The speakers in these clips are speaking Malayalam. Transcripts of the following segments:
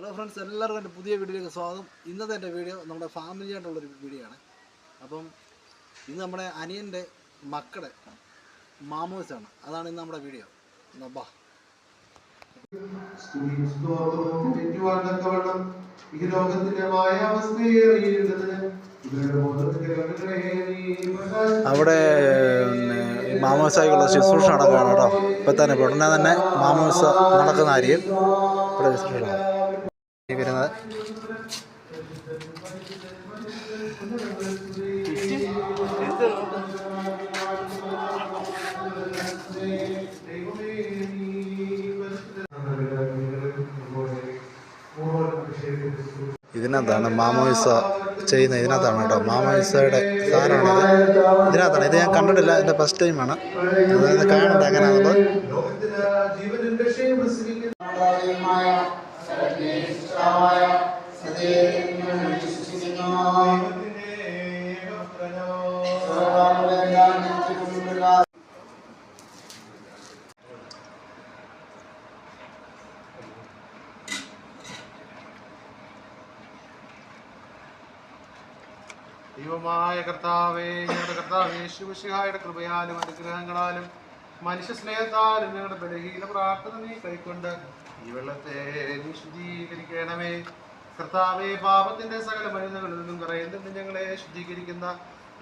ഹലോ ഫ്രണ്ട്സ്, എല്ലാവർക്കും എൻ്റെ പുതിയ വീഡിയോയിലേക്ക് സ്വാഗതം. ഇന്നത്തെ എൻ്റെ വീഡിയോ നമ്മുടെ ഫാമിലി ആയിട്ടുള്ളൊരു വീഡിയോ ആണ്. അപ്പം ഇന്ന് നമ്മുടെ അനിയൻ്റെ മക്കളുടെ മാമോസാണ്. അതാണ് ഇന്ന് നമ്മുടെ വീഡിയോ. ബാ അവിടെ മാമോസായിക്കുള്ള ശുശ്രൂഷ നടക്കുകയാണ് കേട്ടോ. ഇപ്പം തന്നെ ഉടനെ തന്നെ മാമോസ നടക്കുന്ന കാര്യം ഇവിടെ ശുശ്രൂഷ വരുന്നത്. ഇതിനകത്താണ് മാമോയിസ ചെയ്യുന്നത്. ഇതിനകത്താണ് കേട്ടോ മാമോയിസയുടെ സാധനമാണത്. ഇതിനകത്താണ്. ഇത് ഞാൻ കണ്ടിട്ടില്ല, എൻ്റെ ഫസ്റ്റ് ടൈമാണ്. അത് കാണണ്ട എങ്ങനെയാണുള്ളത്. ദൈവമായ കർത്താവേ, ഞങ്ങളുടെ കർത്താവേ, ശിവശിഹായുടെ കൃപയാലും അനുഗ്രഹങ്ങളാലും മനുഷ്യ സ്നേഹത്താലും ഞങ്ങളുടെ ബലഹീന പ്രാർത്ഥന നീ കൈക്കൊണ്ട് ഈ വെള്ളത്തെ നീ ശുദ്ധീകരിക്കണമേ. കർത്താവേ, പാപത്തിന്റെ സകല മരുന്നുകളിൽ നിന്നും കറയിൽ നിന്ന് ഞങ്ങളെ ശുദ്ധീകരിക്കുന്ന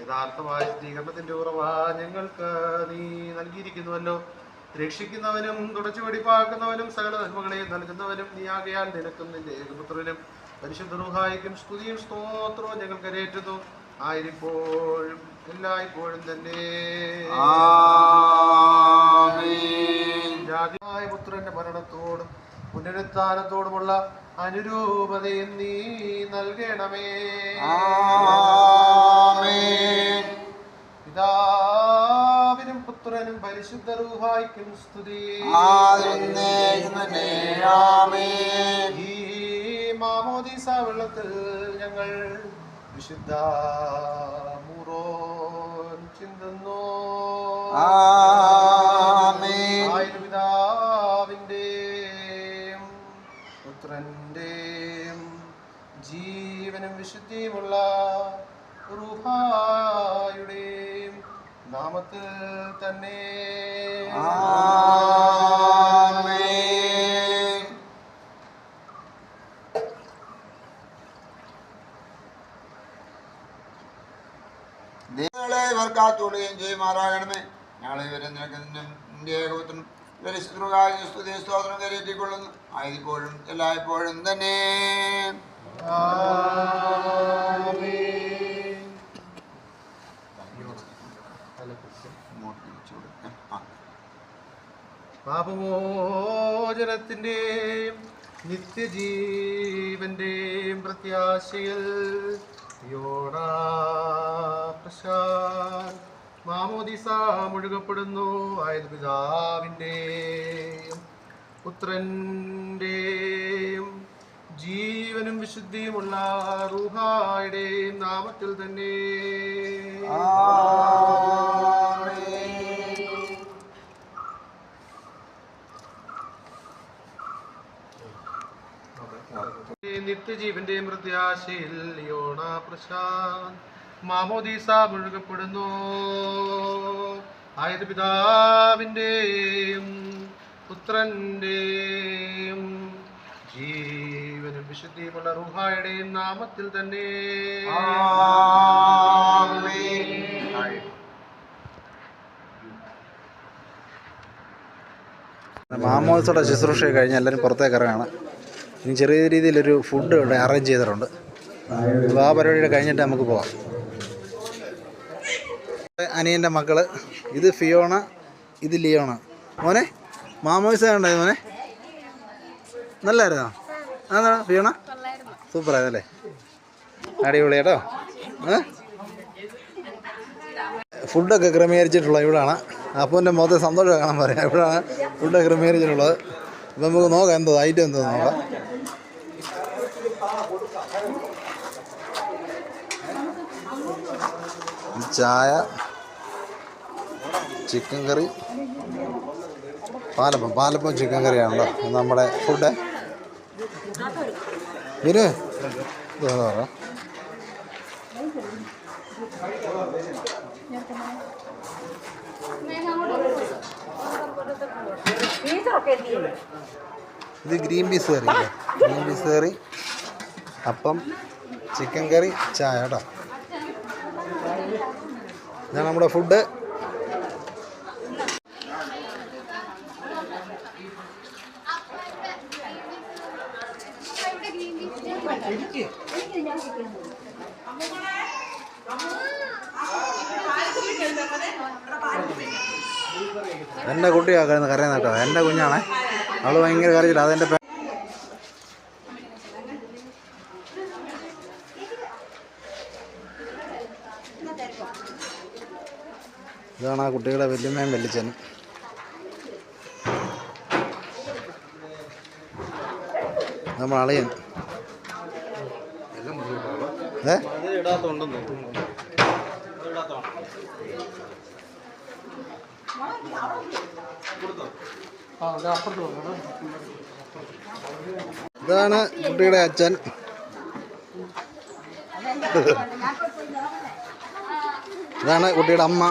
യഥാർത്ഥമായ ശുദ്ധീകരണത്തിന്റെ ഉറവ ഞങ്ങൾക്ക് നീ നൽകിയിരിക്കുന്നുവല്ലോ. രക്ഷിക്കുന്നവനും തുടച്ചു വെടിപ്പാക്കുന്നവനും സകല നന്മകളെയും നൽകുന്നവനും നീ ആകയാൽ നിനക്കും നിന്റെ ഏകപുത്രനും പരിശുദ്ധ റൂഹായിക്കും സ്തുതിയും സ്തോത്രവും ഞങ്ങൾ കരയേറ്റുന്നു, ആയിരിപ്പോഴും എല്ലായ്പ്പോഴും തന്നെ. ജാതിയായ പുത്രന്റെ മരണത്തോടും പുനരുത്ഥാനത്തോടുമുള്ള അനുരൂപതയും നീ നൽകണമേ. പിതാവിനും പുത്രനും പരിശുദ്ധ റൂഹായിക്കും സ്തുതി. ഈ മാമോദീസ വെള്ളത്തിൽ ഞങ്ങൾ വിശുദ്ധ മൂറോൻ ചിന്തുന്നു. പിതാവിന്റെയും പുത്രന്റെയും ജീവനും വിശുദ്ധിയുമുള്ള റൂഹായുടെയും നാമത്തിൽ തന്നെ. ഇവർക്കാത്തോളുകയും ചെയ്യുമാറാകണമേ. ഞങ്ങളെ ഇവരെ നിനക്ക് നിന്റെ ഏകപുത്രൻ സ്തുതി സ്തോത്രം കരയേറ്റിക്കൊള്ളുന്നു, ആയതിപ്പോഴും എല്ലായ്പ്പോഴും തന്നെ. പാപമോചനത്തിന്റെയും നിത്യജീവന്റെയും പ്രത്യാശയിൽ മാമോദീസ മുഴുകപ്പെടുന്നു. ആയത് പിതാവിന്റെയും പുത്രന്റെയും ജീവനും വിശുദ്ധിയുമുള്ള റൂഹായുടെയും നാമത്തിൽ തന്നെ. നിത്യജീവന്റെയും പ്രത്യാശയിൽ യോണ പ്രശാന്ത് മാമോദീസ മുഴുകപ്പെടുന്നു. ആയത് പിതാവിന്റെയും പുത്രന്റെയും ജീവനും വിശുദ്ധിയുമുള്ള റൂഹായുടെയും നാമത്തിൽ തന്നെ. മാമോദിസയുടെ ശുശ്രൂഷ കഴിഞ്ഞ് എല്ലാവരും പുറത്തേക്ക് ഇറങ്ങാണ്. ഇനി ചെറിയ രീതിയിലൊരു ഫുഡ് ഇവിടെ അറേഞ്ച് ചെയ്തിട്ടുണ്ട്. അപ്പോൾ ആ പരിപാടിയുടെ കഴിഞ്ഞിട്ട് നമുക്ക് പോവാം. അനിയൻ്റെ മക്കൾ, ഇത് ഫിയോണ, ഇത് ലിയോണ. മോനെ മാമോദിസ ഉണ്ടായത് മോനെ? നല്ലായിരുന്നോ? അതാ ഫിയോണ സൂപ്പറായതല്ലേ? അടിപൊളി കേട്ടോ. ഫുഡൊക്കെ ക്രമീകരിച്ചിട്ടുള്ള ഇവിടാണ്. അപ്പൂൻ്റെ മുഖത്തെ സന്തോഷം കാണാൻ പറയാം. ഇവിടാണ് ഫുഡൊക്കെ ക്രമീകരിച്ചിട്ടുള്ളത്. അപ്പം നമുക്ക് നോക്കാം എന്തോ ഐറ്റം എന്തോ നോക്കാം. ചായ, ചിക്കൻ കറി, പാലപ്പം ചിക്കൻ കറിയാണല്ലോ നമ്മുടെ ഫുഡ്. വീര് ഇത് പറ. ഇത് ഗ്രീൻ പീസ് കറി അല്ലേ? ഗ്രീൻ പീസ് കറി, അപ്പം, ചിക്കൻ കറി, ചായ കേട്ടോ. ഇതാണ് നമ്മുടെ ഫുഡ്. എൻ്റെ കുട്ടിയാണ് കരയുന്ന കേട്ടോ. എൻ്റെ കുഞ്ഞാണേ, അവൾ ഭയങ്കര കരച്ചില്ല. അതെൻ്റെ ഇതാണ് ആ കുട്ടിയുടെ വല്യമ്മയും വല്യച്ഛനും. നമ്മൾ അളിയൻ ഇതാണ് കുട്ടിയുടെ അച്ഛൻ. ഇതാണ് കുട്ടിയുടെ അമ്മ.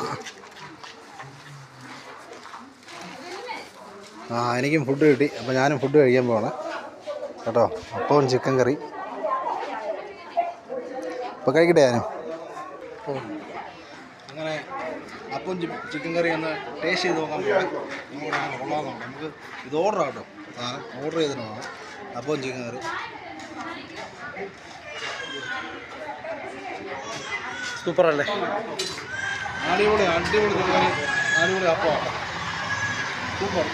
എനിക്കും ഫുഡ് കിട്ടി. അപ്പോൾ ഞാനും ഫുഡ് കഴിക്കാൻ പോവാണ് കേട്ടോ. അപ്പവും ചിക്കൻ കറി. അപ്പോൾ കഴിക്കട്ടെ ഞാനും. അങ്ങനെ അപ്പം ചിക്കൻ കറി ഒന്ന് ടേസ്റ്റ് ചെയ്ത് നോക്കാൻ പോകാം. നമുക്ക് കൊള്ളാമെന്നുണ്ട്. നമുക്ക് ഇത് ഓർഡർ ആട്ടോ. സാധനം ഓർഡർ ചെയ്തിട്ടാണ് അപ്പം ചിക്കൻ കറി. സൂപ്പറല്ലേ? അടിപൊളി അടിപൊളി ചിക്കൻ കറി, അടിപൊളി അപ്പം. സൂപ്പർ.